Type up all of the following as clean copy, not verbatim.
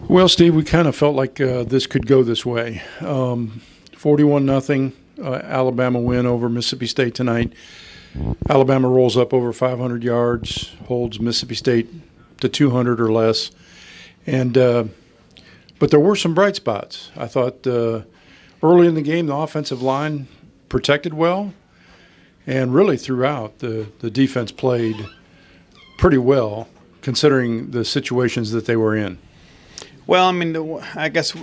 Well, Steve, we kind of felt like this could go this way. 41-0 Alabama win over Mississippi State tonight. Alabama rolls up over 500 yards, holds Mississippi State to 200 or less. And but there were some bright spots. I thought early in the game the offensive line protected well, and really throughout the defense played pretty well considering the situations that they were in. Well, I mean, I guess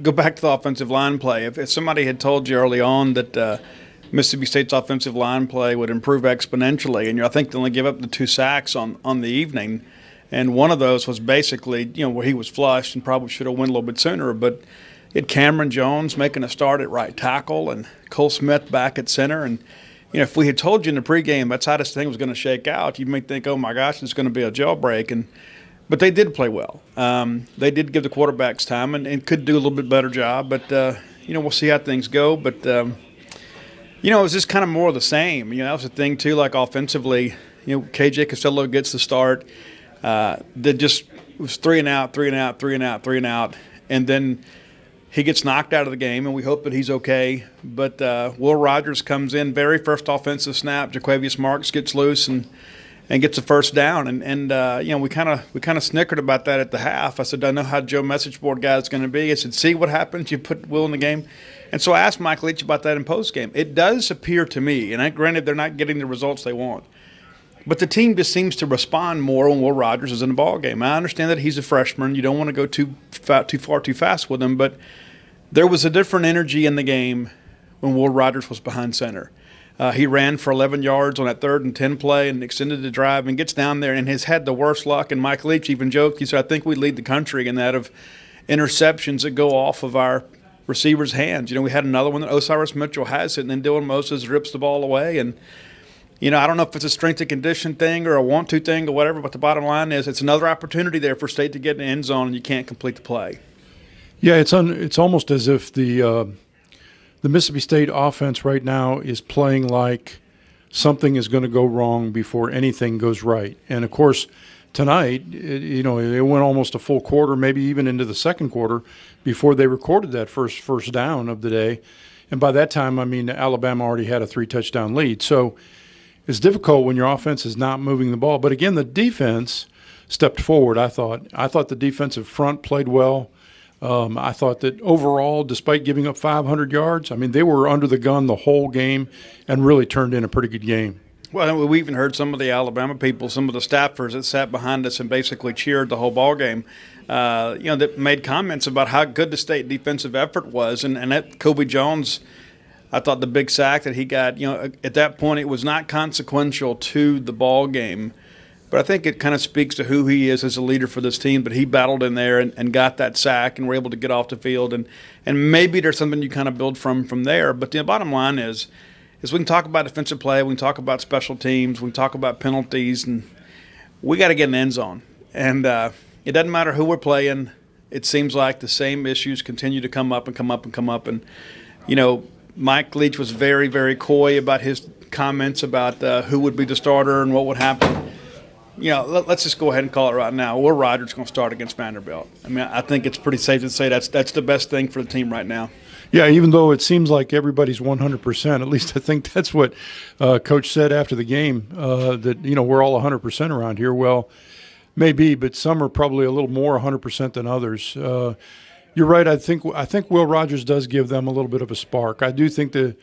go back to the offensive line play. If somebody had told you early on that Mississippi State's offensive line play would improve exponentially, and I think they only give up the 2 sacks on the evening, and one of those was basically, where he was flushed and probably should have went a little bit sooner, but it Cameron Jones making a start at right tackle and Cole Smith back at center, and if we had told you in the pregame that's how this thing was going to shake out, you might think, oh my gosh, it's going to be a jailbreak, but they did play well. They did give the quarterbacks time and could do a little bit better job. But, we'll see how things go. But, it was just kind of more of the same. That was the thing, too, like offensively. KJ Costello gets the start. It was 3 and out, 3 and out, 3 and out, 3 and out. And then he gets knocked out of the game, and we hope that he's okay. But Will Rogers comes in, very first offensive snap. Jaquavius Marks gets loose and gets a first down, and we kind of snickered about that at the half. I said, I know how Joe message board guy is going to be. I said, see what happens, you put Will in the game. And so I asked Mike Leach about that in postgame. It does appear to me, and granted they're not getting the results they want, but the team just seems to respond more when Will Rogers is in the ball game. I understand that he's a freshman. You don't want to go too far, too fast with him, but there was a different energy in the game when Will Rogers was behind center. He ran for 11 yards on that 3rd and 10 play and extended the drive and gets down there and has had the worst luck. And Mike Leach even joked, he said, I think we lead the country in that of interceptions that go off of our receivers' hands. We had another one that Osiris Mitchell has it, and then Dylan Moses rips the ball away. And, I don't know if it's a strength and condition thing or a want-to thing or whatever, but the bottom line is it's another opportunity there for State to get in the end zone and you can't complete the play. Yeah, it's almost as if the Mississippi State offense right now is playing like something is going to go wrong before anything goes right. And, of course, tonight, it went almost a full quarter, maybe even into the second quarter, before they recorded that first down of the day. And by that time, Alabama already had a 3-touchdown lead. So it's difficult when your offense is not moving the ball. But, again, the defense stepped forward, I thought. I thought the defensive front played well. I thought that overall, despite giving up 500 yards, they were under the gun the whole game and really turned in a pretty good game. Well, we even heard some of the Alabama people, some of the staffers that sat behind us and basically cheered the whole ball game, that made comments about how good the State defensive effort was. And that Kobe Jones, I thought the big sack that he got, at that point it was not consequential to the ball game. But I think it kind of speaks to who he is as a leader for this team. But he battled in there and got that sack and were able to get off the field. And maybe there's something you kind of build from there. But the bottom line is we can talk about defensive play, we can talk about special teams, we can talk about penalties, and we got to get in the end zone. And it doesn't matter who we're playing. It seems like the same issues continue to come up and come up and come up. And, Mike Leach was very, very coy about his comments about who would be the starter and what would happen. Let's just go ahead and call it right now. Will Rogers going to start against Vanderbilt. I think it's pretty safe to say that's the best thing for the team right now. Yeah, even though it seems like everybody's 100%, at least I think that's what Coach said after the game, that, we're all 100% around here. Well, maybe, but some are probably a little more 100% than others. You're right. I think Will Rogers does give them a little bit of a spark. I do think that,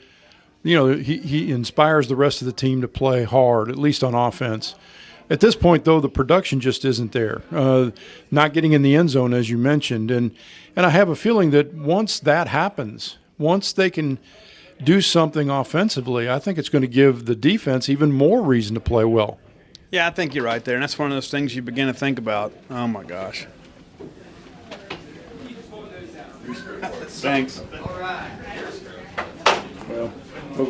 he inspires the rest of the team to play hard, at least on offense. At this point, though, the production just isn't there. Not getting in the end zone, as you mentioned. And I have a feeling that once that happens, once they can do something offensively, I think it's going to give the defense even more reason to play well. Yeah, I think you're right there. And that's one of those things you begin to think about. Oh, my gosh. Thanks. All right. Well,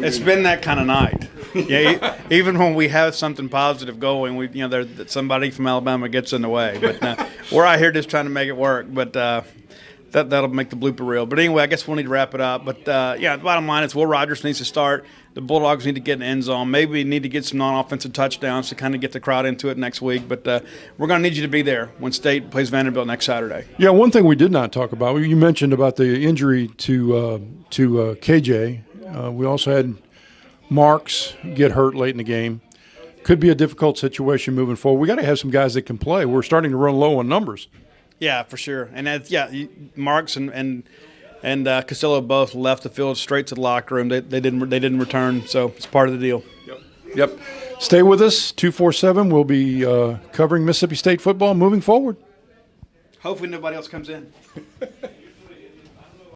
it's been that kind of night. Yeah, even when we have something positive going, somebody from Alabama gets in the way. But we're out here just trying to make it work. But that'll make the blooper reel. But anyway, I guess we'll need to wrap it up. But yeah, the bottom line is Will Rogers needs to start. The Bulldogs need to get in the end zone. Maybe we need to get some non-offensive touchdowns to kind of get the crowd into it next week. But we're going to need you to be there when State plays Vanderbilt next Saturday. Yeah, one thing we did not talk about, you mentioned about the injury to KJ. We also had Marks get hurt late in the game. Could be a difficult situation moving forward. We got to have some guys that can play. We're starting to run low on numbers. Yeah, for sure. And Marks and Castillo both left the field straight to the locker room. They didn't return, so it's part of the deal. Yep. Stay with us. 247. We'll be covering Mississippi State football moving forward. Hopefully nobody else comes in.